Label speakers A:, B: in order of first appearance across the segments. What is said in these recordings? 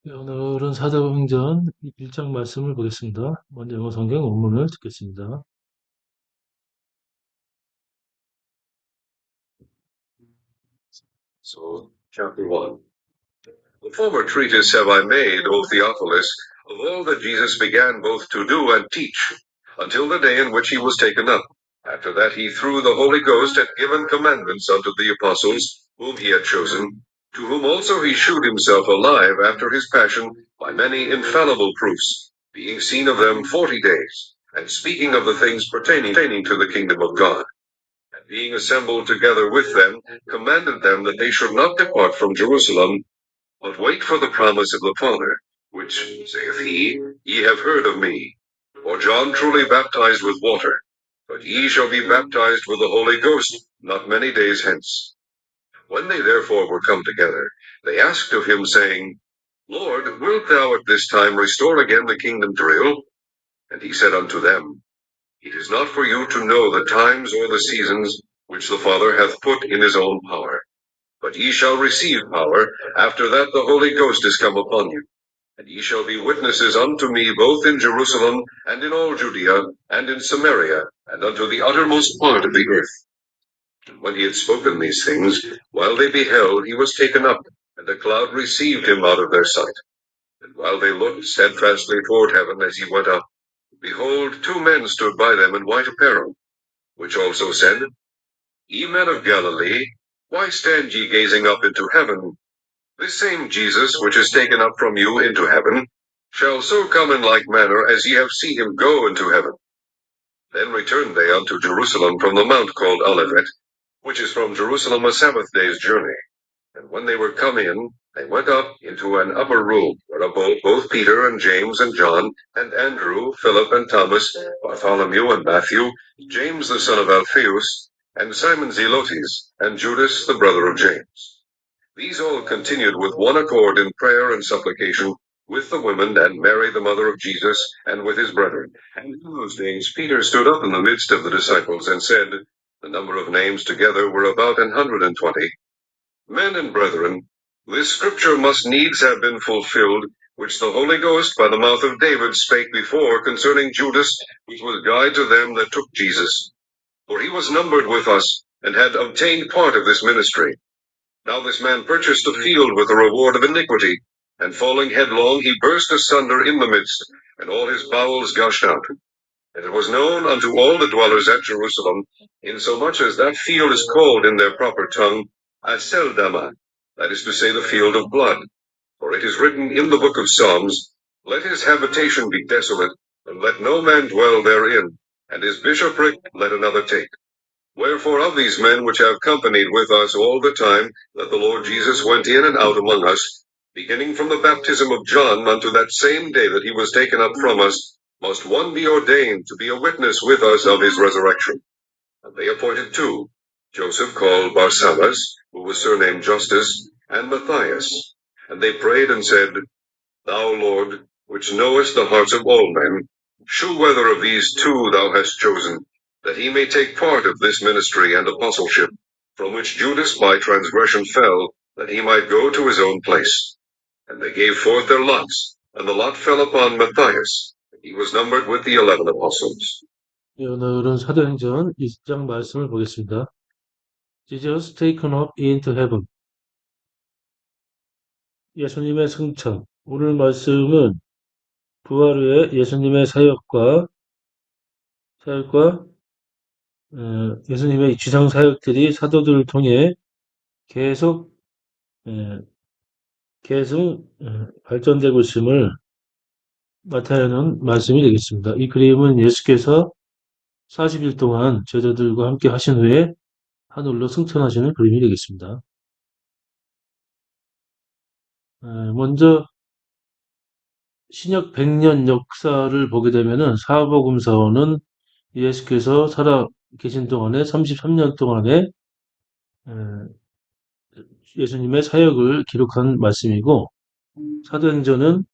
A: 네, 오늘은 사도행전 1장 말씀을 보겠습니다. 먼저 영어 성경 원문을 듣겠습니다.
B: So, chapter 1. The former treatise have I made, O Theophilus, of all that Jesus began both to do and teach, until the day in which he was taken up. After that he through the Holy Ghost had given commandments unto the apostles, whom he had chosen, to whom also he shewed himself alive after his passion by many infallible proofs, being seen of them 40 days, and speaking of the things pertaining to the kingdom of God. And being assembled together with them, commanded them that they should not depart from Jerusalem, but wait for the promise of the Father, which, saith he, ye have heard of me. For John truly baptized with water, but ye shall be baptized with the Holy Ghost not many days hence. When they therefore were come together, they asked of him, saying, Lord, wilt thou at this time restore again the kingdom to Israel? And he said unto them, It is not for you to know the times or the seasons which the Father hath put in his own power. But ye shall receive power, after that the Holy Ghost is come upon you. And ye shall be witnesses unto me both in Jerusalem, and in all Judea, and in Samaria, and unto the uttermost part of the earth. And when he had spoken these things, while they beheld, he was taken up, and a cloud received him out of their sight. And while they looked steadfastly toward heaven as he went up, behold, two men stood by them in white apparel, which also said, Ye men of Galilee, why stand ye gazing up into heaven? This same Jesus, which is taken up from you into heaven, shall so come in like manner as ye have seen him go into heaven. Then returned they unto Jerusalem from the mount called Olivet, which is from Jerusalem a Sabbath day's journey. And when they were come in, they went up into an upper room, where abode both Peter and James and John, and Andrew, Philip and Thomas, Bartholomew and Matthew, James the son of Alphaeus, and Simon Zelotes, and Judas the brother of James. These all continued with one accord in prayer and supplication, with the women, and Mary the mother of Jesus, and with his brethren. And in those days Peter stood up in the midst of the disciples, and said, the number of names together were about 120. Men and brethren, this scripture must needs have been fulfilled, which the Holy Ghost by the mouth of David spake before concerning Judas, which was guide to them that took Jesus. For he was numbered with us, and had obtained part of this ministry. Now this man purchased a field with the reward of iniquity, and falling headlong, he burst asunder in the midst, and all his bowels gushed out. And it was known unto all the dwellers at Jerusalem, insomuch as that field is called in their proper tongue, Aceldama, that is to say, the field of blood. For it is written in the book of Psalms, Let his habitation be desolate, and let no man dwell therein, and his bishopric let another take. Wherefore of these men which have companied with us all the time that the Lord Jesus went in and out among us, beginning from the baptism of John unto that same day that he was taken up from us, must one be ordained to be a witness with us of his resurrection. And they appointed two, Joseph called Barsabbas, who was surnamed Justus, and Matthias. And they prayed and said, Thou, Lord, which knowest the hearts of all men, shew whether of these two thou hast chosen, that he may take part of this ministry and apostleship, from which Judas by transgression fell, that he might go to his own place. And they gave forth their lots, and the lot fell upon Matthias. He was numbered with the 11 apostles.
A: 네, 오늘은 사도행전 1장 말씀을 보겠습니다. Jesus taken up into heaven. 예수님의 승천. 오늘 말씀은 부활 후에 예수님의 사역과 예수님의 지상 사역들이 사도들을 통해 계속 발전되고 있음을 나타내는 말씀이 되겠습니다. 이 그림은 예수께서 40일 동안 제자들과 함께 하신 후에 하늘로 승천하시는 그림이 되겠습니다. 먼저 신약 100년 역사를 보게 되면은 사복음서는 예수께서 살아 계신 동안에 33년 동안에 예수님의 사역을 기록한 말씀이고 사도행전은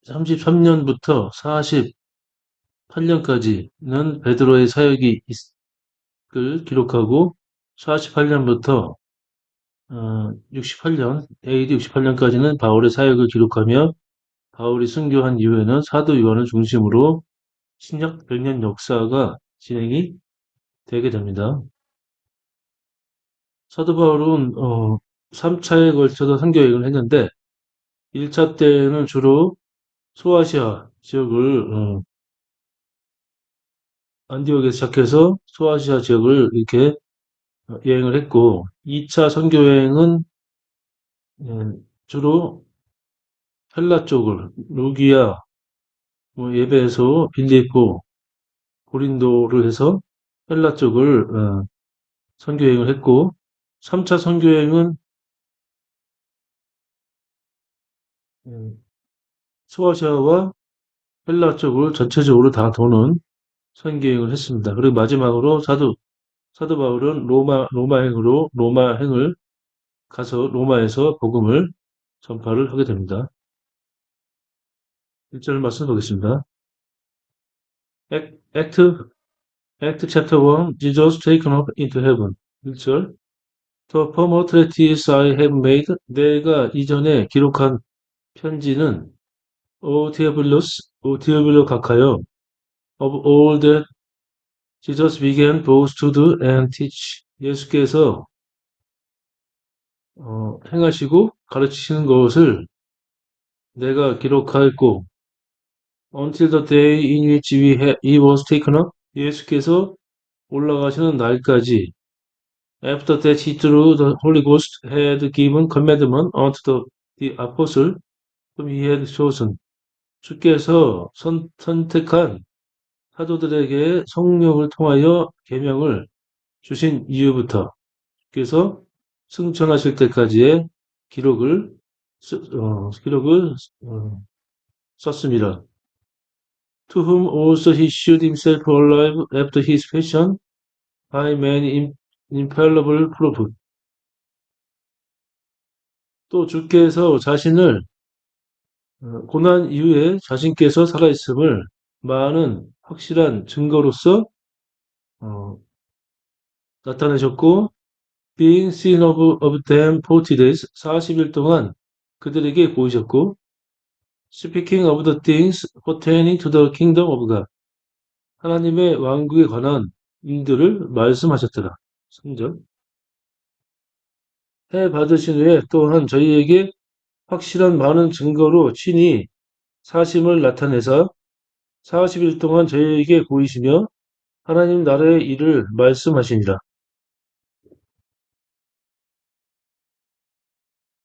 A: 33년부터 48년까지는 베드로의 사역을 기록하고 48년부터 68년, AD 68년까지는 바울의 사역을 기록하며 바울이 순교한 이후에는 사도 요한을 중심으로 신약 100년 역사가 진행이 되게 됩니다. 사도 바울은 3차에 걸쳐서 선교 여행을 했는데 1차 때는 주로 소아시아 지역을 안디옥에서 시작해서 소아시아 지역을 이렇게 여행을 했고 2차 선교 여행은 주로 헬라 쪽을 루기아, 뭐 예배소, 빌립보, 고린도를 해서 헬라 쪽을 선교 여행을 했고 3차 선교 여행은 소아시아와 헬라 쪽을 전체적으로 다 도는 선교 여행을 했습니다. 그리고 마지막으로 사도 바울은 로마행을 가서 로마에서 복음을 전파를 하게 됩니다. 1절 말씀 보겠습니다. Act, Act chapter 1, Jesus taken up into heaven. 1절. The former treatise I have made, 내가 이전에 기록한 편지는 O 디아블로 각하여 of all that Jesus began both to do and teach. 예수께서 행하시고 가르치시는 것을 내가 기록하였고 until the day in which he was taken up. 예수께서 올라가시는 날까지 after that he through the Holy Ghost had given commandment unto the apostle whom he had chosen. 주께서 선택한 사도들에게 성령을 통하여 계명을 주신 이후부터 주께서 승천하실 때까지의 기록을 기록을 썼습니다. To whom also he shewed himself alive after his passion by many infallible proof. 또 주께서 자신을 고난 이후에 자신께서 살아있음을 많은 확실한 증거로서 나타내셨고 being seen of them 40 days 40일 동안 그들에게 보이셨고 speaking of the things pertaining to the kingdom of God 하나님의 왕국에 관한 일들을 말씀하셨더라. 3절 해 받으신 후에 또한 저희에게 확실한 많은 증거로 친히 사심을 나타내사 40일 동안 저희에게 보이시며 하나님 나라의 일을 말씀하시니라.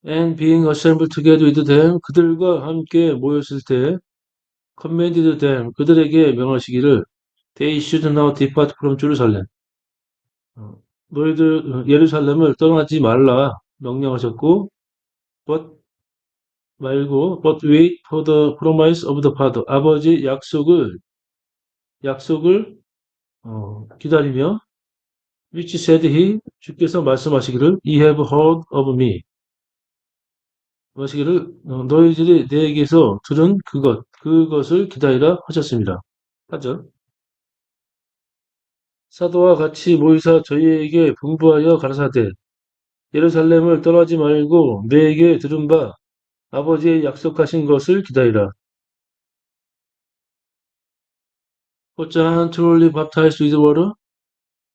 A: And being assembled together with them, 그들과 함께 모였을 때, commanded them, 그들에게 명하시기를, they should not depart from Jerusalem. 너희들 예루살렘을 떠나지 말라 명령하셨고, but but wait for the promise of the Father. 아버지 약속을 기다리며, which said he, 주께서 말씀하시기를, ye have heard of me. 마시기를 너희들이 내게서 들은 그것을 기다리라 하셨습니다. 하죠. 사도와 같이 모이사 저희에게 분부하여 가라사대 예루살렘을 떠나지 말고 내게 들은 바 아버지의 약속하신 것을 기다리라. For John truly baptized with water.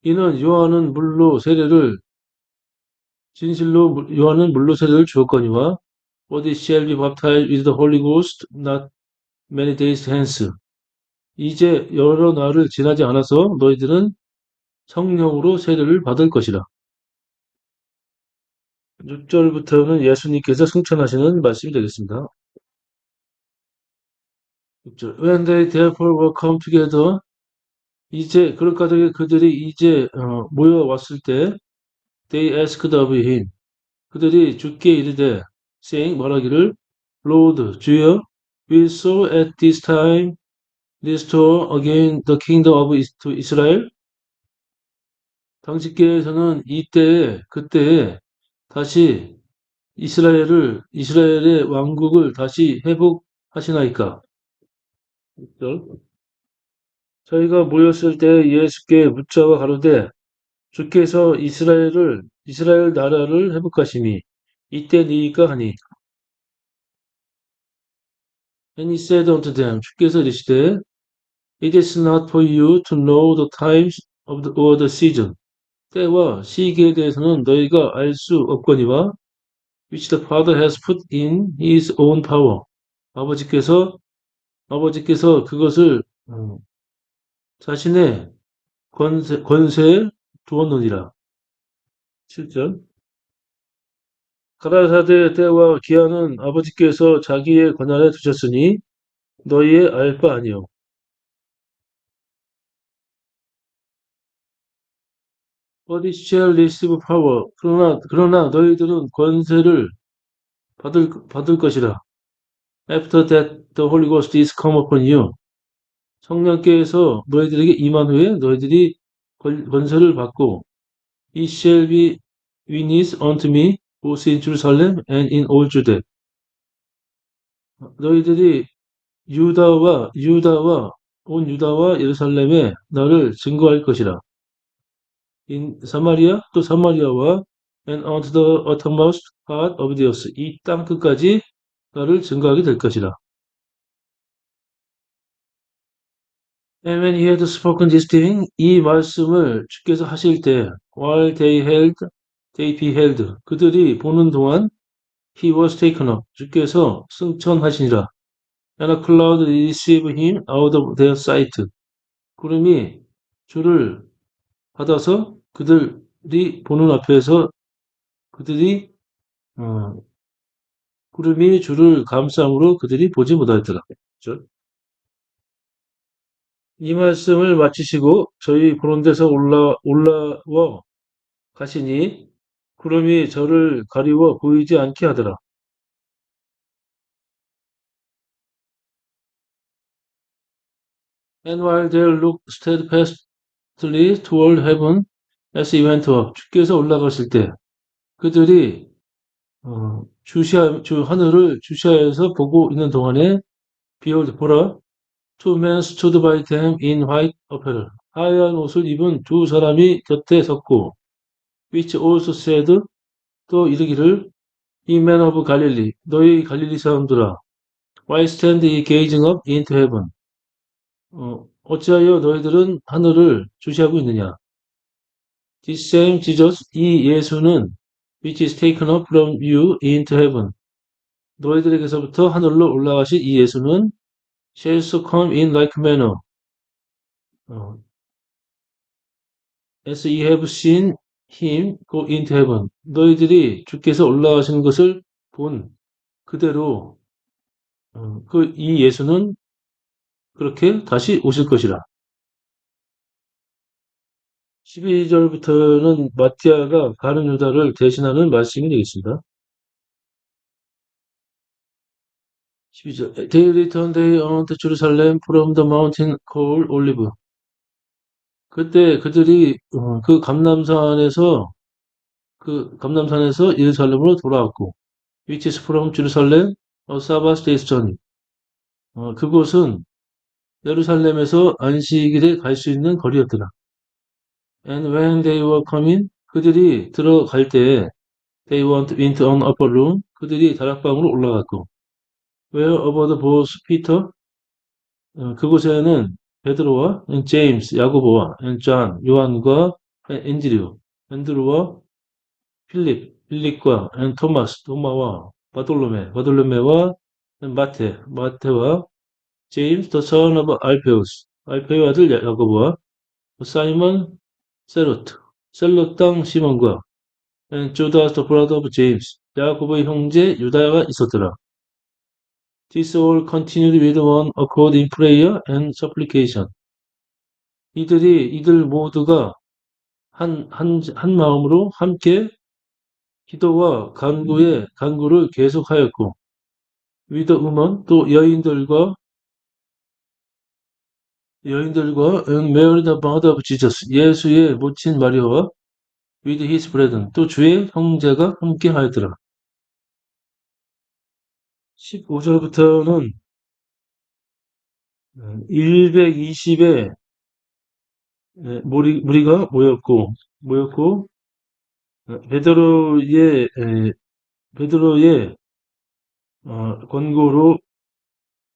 A: 이는 요한은 물로 세례를 주었거니와 But it shall be baptized with the Holy Ghost not many days hence. 이제 여러 날을 지나지 않아서 너희들은 성령으로 세례를 받을 것이라. 6절부터는 예수님께서 승천하시는 말씀이 되겠습니다. 6절. When they therefore were come together, 이제 그들이 이제 모여왔을 때, they asked of him. 그들이 주께 이르되, saying 말하기를, Lord, 주여, will so at this time restore again the kingdom of to Israel? 당신께서는 그때에 다시 이스라엘의 왕국을 다시 회복하시나이까? 저희가 모였을 때 예수께 묻자와 가로되 주께서 이스라엘 나라를 회복하시니 이때 네가 하니 And he said unto them 주께서 이르시되 It is not for you to know the times or the season 때와 시기에 대해서는 너희가 알 수 없거니와 which the Father has put in his own power 아버지께서 그것을 자신의 권세에 두었느니라. 7절 가라사대 때와 기한은 아버지께서 자기의 권한에 두셨으니 너희의 알 바 아니요. But it shall receive power. 그러나 너희들은 권세를 받을 것이라. After that the Holy Ghost is come upon you. 성령께서 너희들에게 임한 후에 너희들이 권세를 받고 It shall be witness unto me both in Jerusalem and in all Judea. 너희들이 온 유다와 예루살렘에 너를 증거할 것이라. In 사마리아 또 사마리아와 and unto the uttermost part of the earth 이 땅 끝까지 너를 증거하게 될 것이라. And when he had spoken this thing 이 말씀을 주께서 하실 때 while they beheld 그들이 보는 동안 he was taken up 주께서 승천하시니라. And a cloud received him out of their sight. 구름이 주를 받아서 그들이 보는 앞에서 그들이 어, 구름이 주를 감싸므로 그들이 보지 못하였더라. 그렇죠? 이 말씀을 마치시고 저희 보는 데서 올라와 가시니 구름이 저를 가리워 보이지 않게 하더라. And while they looked steadfastly toward heaven as he went up, 주께서 올라가실 때 그들이 하늘을 주시하여서 보고 있는 동안에 behold 보라 two men stood by them in white apparel 하얀 옷을 입은 두 사람이 곁에 섰고 which also said 또 이르기를 이 men of Galilee 너희 갈릴리 사람들아 why stand ye gazing up into heaven 어찌하여 너희들은 하늘을 주시하고 있느냐 this same Jesus 이 예수는 which is taken up from you into heaven 너희들에게서부터 하늘로 올라가신 이 예수는 shall so come in like manner 어, as ye have seen him go into heaven 너희들이 주께서 올라가시는 것을 본 그대로 이 예수는 그렇게 다시 오실 것이라. 12절부터는 마티아가 가룟 유다를 대신하는 말씀이 되겠습니다. 12절 They returned they unto Jerusalem from the mountain called Olive. 그때 그들이 감남산에서 예루살렘으로 돌아왔고 which is from Jerusalem a Sabbath day's journey. 그곳은 예루살렘에서 안식일에 갈 수 있는 거리였더라. And when they were coming, 그들이 들어갈 때에 they went into an upper room. 그들이 다락방으로 올라갔고 where abode both Peter, 그곳에는 베드로와 제임스, 야고보와 존, 요한과 앤드류와 필립과 토마스, 토마와 바돌로메와 마테와 제임스, the son of 알페의 아들 야고보와 사이먼 셀롯 땅 시몬과 주다스, the brother of James, 야고보의 형제 유다가 있었더라. This all continued with one accord in prayer and supplication. 이들 모두가 한 마음으로 함께 기도와 간구를 계속하였고, with the woman, 또 여인들과 and Mary the mother of Jesus, 예수의 모친 마리아와 with his brethren, 또 주의 형제가 함께 하였더라. 15절부터는 120의 무리가 모였고, 베드로의 권고로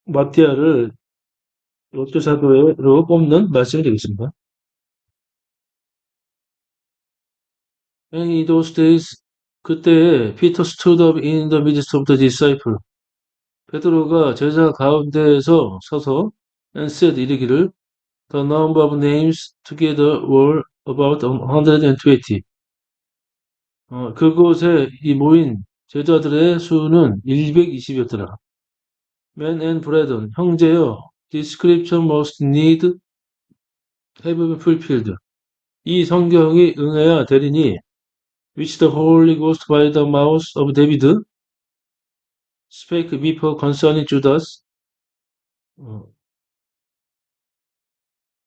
A: 마티아를 롯데 사도로 뽑는 말씀이 되겠습니다. And in those days, 그때 Peter stood up in the midst of the disciple. 베드로가 제자 가운데에서 서서 and said 이르기를 The number of names together were about 120. 그곳에 이 모인 제자들의 수는 120이었더라. Men and brethren, 형제여, this scripture must need have been fulfilled. 이 성경이 응해야 되리니, which the Holy Ghost by the mouth of David spake before concerning Judas.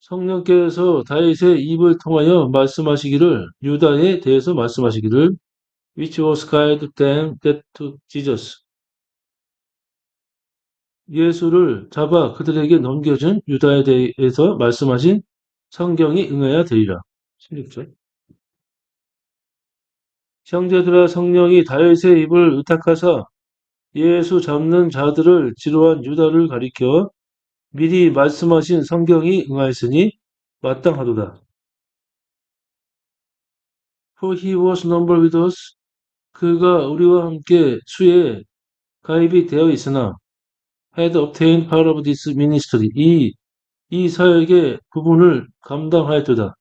A: 성령께서 다윗의 입을 통하여 말씀하시기를, 유다에 대해서 말씀하시기를, which was guide them that to Jesus. 예수를 잡아 그들에게 넘겨준 유다에 대해서 말씀하신 성경이 응해야 되리라. 16절. 형제들아 성령이 다윗의 입을 의탁하사 예수 잡는 자들을 지도한 유다를 가리켜 미리 말씀하신 성경이 응하였으니 마땅하도다. For he was numbered with us. 그가 우리와 함께 수에 가입이 되어 있으나 had obtained part of this ministry. 이 사역의 부분을 감당하였도다.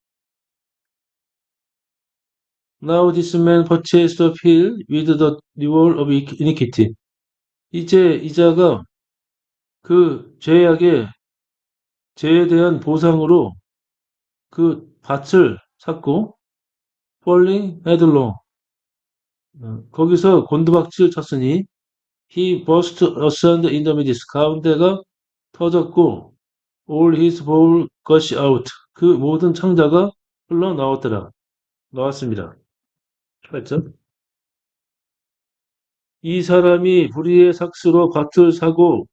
A: Now this man purchased the field with the reward of iniquity. 이제 이자가 그 죄에 대한 보상으로 그 밭을 샀고, falling headlong. 거기서 곤두박질 쳤으니, he burst asunder in the midst. 가운데가 터졌고, all his bowl gush out. 그 모든 창자가 나왔습니다. 8절. 이 사람이 불의의 삭스로 밭을 사고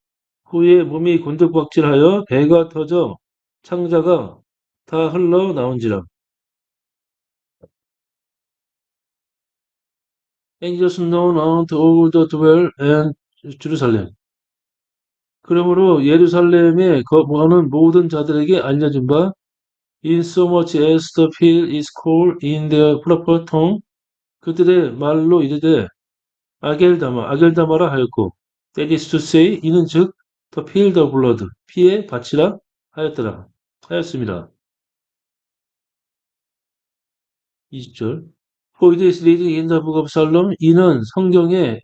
A: 후에 몸이 곤두박질하여 배가 터져 창자가 다 흘러나온지라. Angels known unto all the dwell and Jerusalem. 그러므로 예루살렘에 거하는 모든 자들에게 알려진 바 in so much as the field is called in their proper tongue. 그들의 말로 이르되 아겔다마라 하였고 that is to say 이는 즉 the field of blood 피의 밭이라 하였습니다. 20절. For it is written in the book of Psalm. 이는 성경의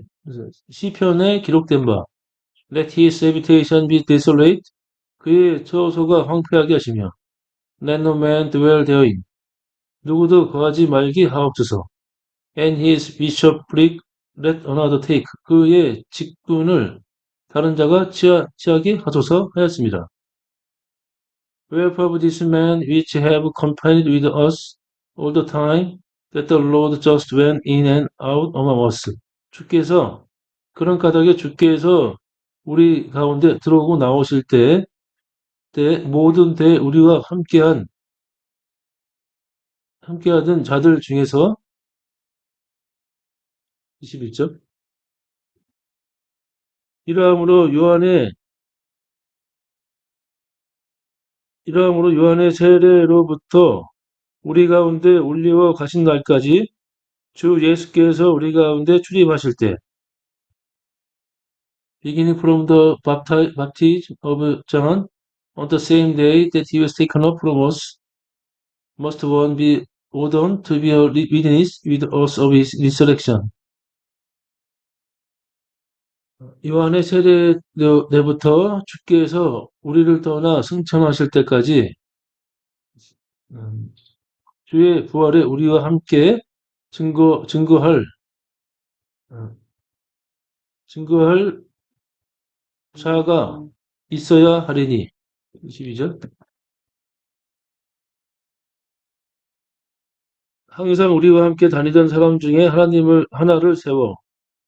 A: 시편에 기록된 바 Let his habitation be desolate. 그의 처소가 황폐하게 하시며 Let no man dwell therein. 누구도 거하지 말게 하옵소서. And his bishopric let another take. 그의 직분을 다른 자가 취하게 하소서 하였습니다. Wherefore this man which have companied with us all the time that the Lord just went in and out among us. 주께서 그런 까닭에 주께서 우리 가운데 들어오고 나오실 때 모든 때 우리와 함께하던 자들 중에서 21절. 이러함으로 요한의 세례로부터 우리 가운데 올리워 가신 날까지 주 예수께서 우리 가운데 출입하실 때 beginning from the baptism of John on the same day that he was taken up from us must one be ordained to be a witness with us of his resurrection. 요한의 세례부터 주께서 우리를 떠나 승천하실 때까지 주의 부활에 우리와 함께 증거할 자가 있어야 하리니. 22절. 항상 우리와 함께 다니던 사람 중에 하나를 세워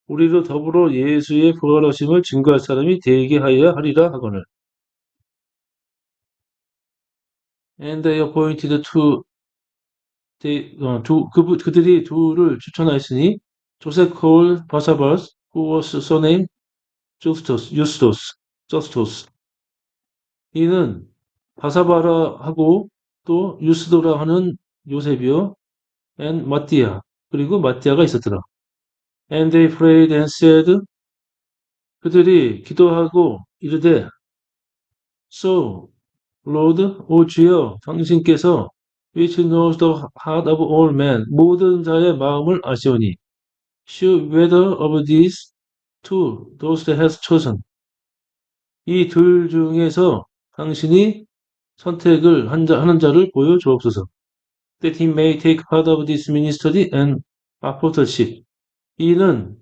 A: 우리로 더불어 예수의 부활하심을 증거할 사람이 되게 하여야 하리라 하거늘. and they appointed 그들이 둘을 추천하였으니 조셉 콜 바사바스 who was surnamed Justus. 이는 바사바라 하고 또 유스도라 하는 요셉이요 and 마띠아 그리고 마띠아가 있었더라. And they prayed and said 그들이 기도하고 이르되 So Lord, 오 주여, 당신께서 which knows the heart of all men, 모든 자의 마음을 아시오니, shew whether of these two those that has chosen. 이 둘 중에서 당신이 선택을 하는 자를 보여 주옵소서. That he may take part of this ministry and apostleship. 이는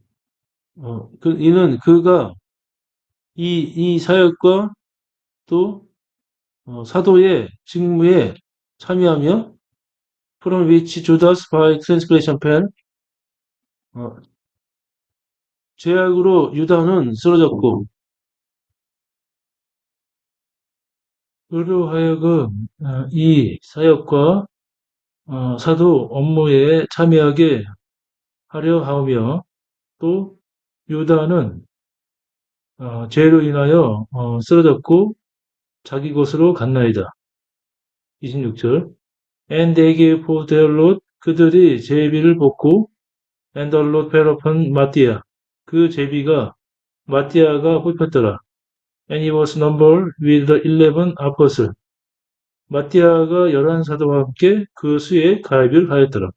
A: 그가 이 사역과 또 사도의 직무에 참여하며 from which Judas by transgression fell. 죄악으로 유다는 쓰러졌고 그로 하여금 이 사역과 사도 업무에 참여하게 하려 하며 또 유다는 죄로 인하여 쓰러졌고 자기 곳으로 갔나이다. 26절 And they gave for their lot 그들이 제비를 뽑고 And the Lord fell upon 마띠아 그 제비가 마띠아가 뽑혔더라. And he was numbered with the 11 apostles. 마띠아가 11사도와 함께 그 수에 가입을 하였더라.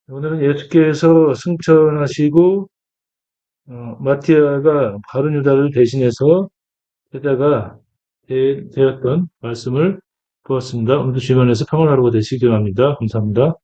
A: 오늘은 예수께서 승천하시고 마띠아가 바른 유다를 대신해서 제자가 되었던 말씀을 보았습니다. 오늘도 주변에서 평안하루가 되시기 바랍니다. 감사합니다.